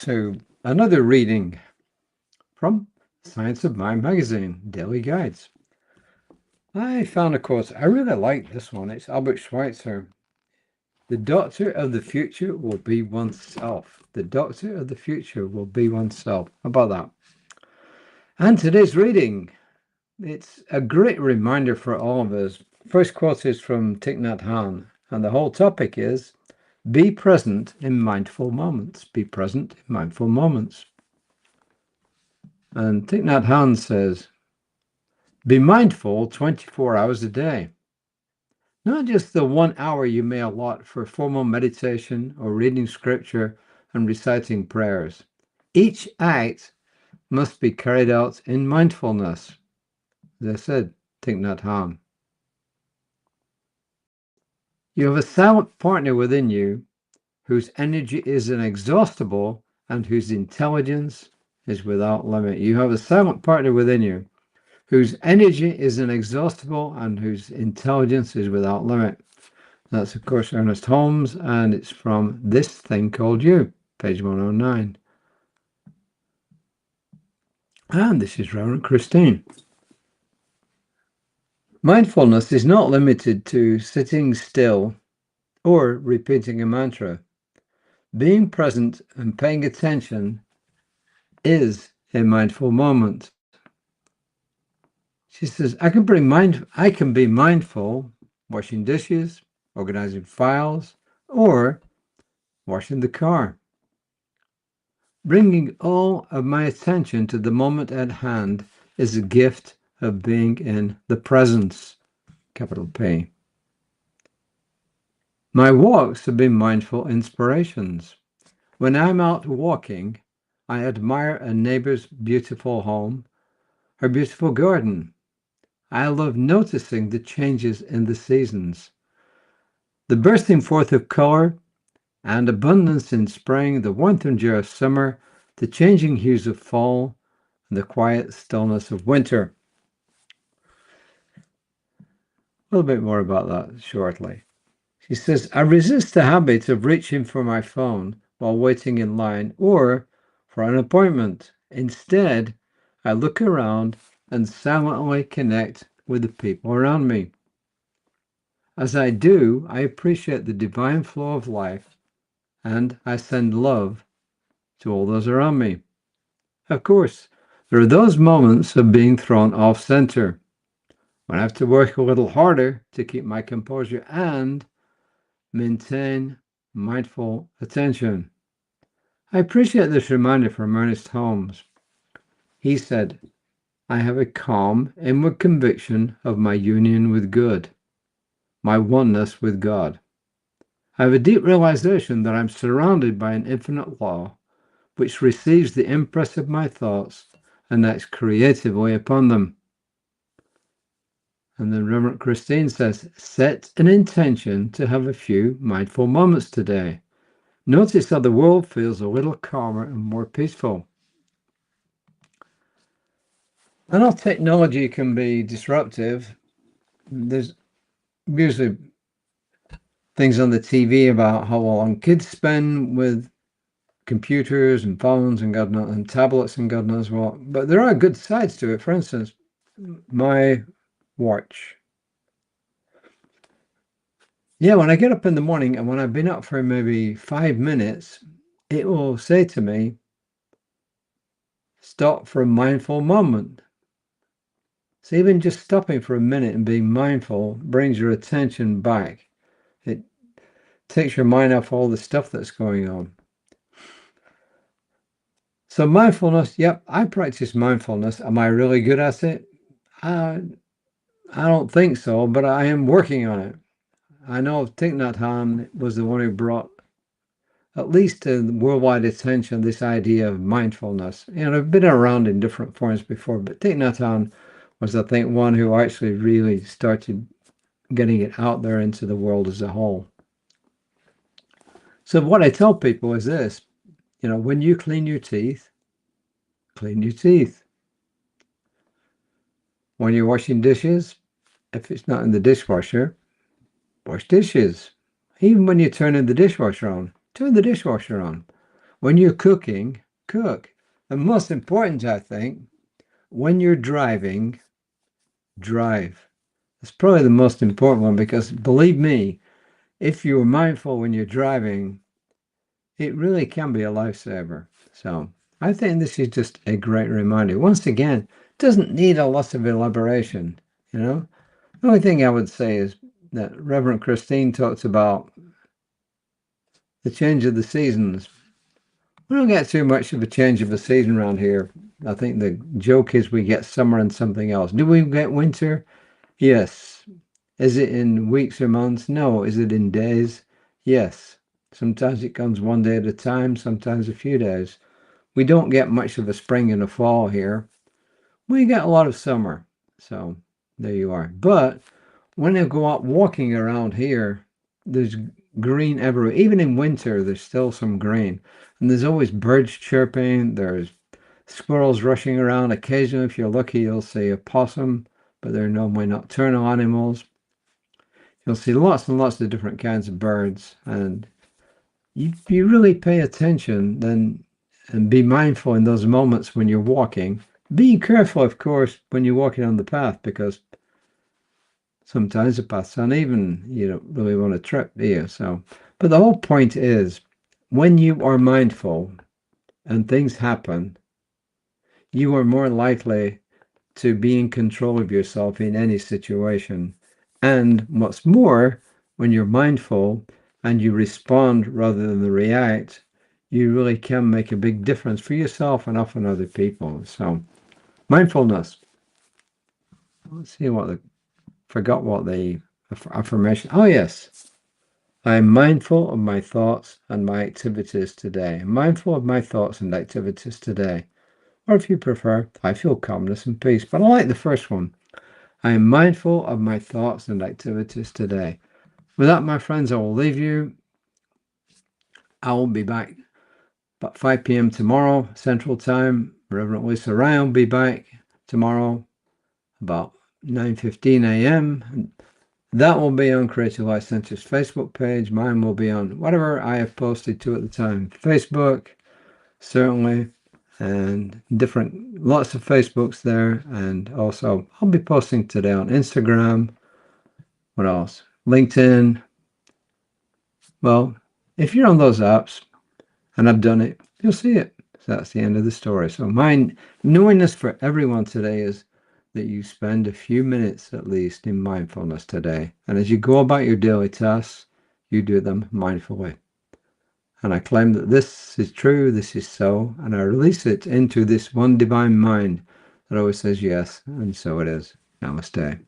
to another reading from Science of Mind magazine, Daily Guides. I found a quote. I really like this one. It's Albert Schweitzer. The doctor of the future will be oneself. The doctor of the future will be oneself. How about that? And today's reading, it's a great reminder for all of us. First quote is from Thich Nhat Hanh, and the whole topic is be present in mindful moments. Be present in mindful moments. And Thich Nhat Hanh says, be mindful 24 hours a day. Not just the 1 hour you may allot for formal meditation or reading scripture and reciting prayers. Each act must be carried out in mindfulness. As I said, Thich Nhat Hanh. You have a silent partner within you whose energy is inexhaustible and whose intelligence is without limit. You have a silent partner within you whose energy is inexhaustible and whose intelligence is without limit. That's, of course, Ernest Holmes, and it's from This Thing Called You, page 109. And this is Reverend Christine. Mindfulness is not limited to sitting still or repeating a mantra. Being present and paying attention is a mindful moment. She says, I can be mindful washing dishes, organizing files, or washing the car. Bringing all of my attention to the moment at hand is a gift of being in the presence, capital P. My walks have been mindful inspirations. When I'm out walking, I admire a neighbor's beautiful home, her beautiful garden. I love noticing the changes in the seasons. The bursting forth of color and abundance in spring, the warmth and joy of summer, the changing hues of fall, and the quiet stillness of winter. A little bit more about that shortly. She says, I resist the habit of reaching for my phone while waiting in line or for an appointment. Instead, I look around and silently connect with the people around me. As I do, I appreciate the divine flow of life and I send love to all those around me. Of course, there are those moments of being thrown off center when I have to work a little harder to keep my composure and maintain mindful attention. I appreciate this reminder from Ernest Holmes. He said, I have a calm inward conviction of my union with good, my oneness with God. I have a deep realization that I'm surrounded by an infinite law which receives the impress of my thoughts and acts creatively upon them. And then Reverend Christine says, set an intention to have a few mindful moments today. Notice how the world feels a little calmer and more peaceful. I know technology can be disruptive. There's usually things on the TV about how long kids spend with computers and phones and God knows, and tablets and God knows what. But there are good sides to it. For instance, my watch. Yeah, when I get up in the morning and when I've been up for maybe 5 minutes, it will say to me, stop for a mindful moment. So even just stopping for a minute and being mindful brings your attention back. It takes your mind off all the stuff that's going on. So mindfulness, yep, I practice mindfulness. Am I really good at it? I don't think so, but I am working on it. I know Thich Nhat Hanh was the one who brought at least to worldwide attention this idea of mindfulness. And I've been around in different forms before, but Thich Nhat Hanh was, I think, one who actually really started getting it out there into the world as a whole. So what I tell people is this, when you clean your teeth, clean your teeth. When you're washing dishes, if it's not in the dishwasher, wash dishes. Even when you're turning the dishwasher on, turn the dishwasher on. When you're cooking, cook. And most important, I think, when you're driving, drive. It's probably the most important one because believe me, if you're mindful when you're driving, it really can be a lifesaver. So I think this is just a great reminder. Once again, it doesn't need a lot of elaboration, you know? The only thing I would say is that Reverend Christine talks about the change of the seasons. We don't get too much of a change of a season around here. I think the joke is we get summer and something else. Do we get winter? Yes. Is it in weeks or months? No. Is it in days? Yes. Sometimes it comes one day at a time, sometimes a few days. We don't get much of a spring and a fall here. We get a lot of summer. So there you are. But when I go out walking around here, there's green everywhere. Even in winter, there's still some green. And there's always birds chirping. There's squirrels rushing around. Occasionally, if you're lucky, you'll see a possum, but they're normally nocturnal animals. You'll see lots and lots of different kinds of birds. And if you really pay attention, then and be mindful in those moments when you're walking. Be careful, of course, when you're walking on the path, because sometimes the path's uneven. You don't really want to trip, do you? So, but the whole point is, when you are mindful and things happen, you are more likely to be in control of yourself in any situation. And what's more, when you're mindful and you respond rather than react, you really can make a big difference for yourself and often other people. So, mindfulness. Let's see what forgot what the affirmation. Oh, yes. I am mindful of my thoughts and my activities today. I'm mindful of my thoughts and activities today. Or if you prefer, I feel calmness and peace. But I like the first one. I am mindful of my thoughts and activities today. With that, my friends, I will leave you. I will be back about 5 p.m. tomorrow, Central Time. Reverend Lisa Ryan will be back tomorrow about 9:15 a.m. That will be on Creative Life Center's Facebook page. Mine will be on whatever I have posted to at the time. Facebook, certainly, and different, lots of Facebooks there. And also, I'll be posting today on Instagram. What else? LinkedIn. Well, if you're on those apps, and I've done it, you'll see it. So that's the end of the story. So my knowingness for everyone today is that you spend a few minutes at least in mindfulness today. And as you go about your daily tasks, you do them mindfully. And I claim that this is true, this is so, and I release it into this one divine mind that always says yes, and so it is. Namaste.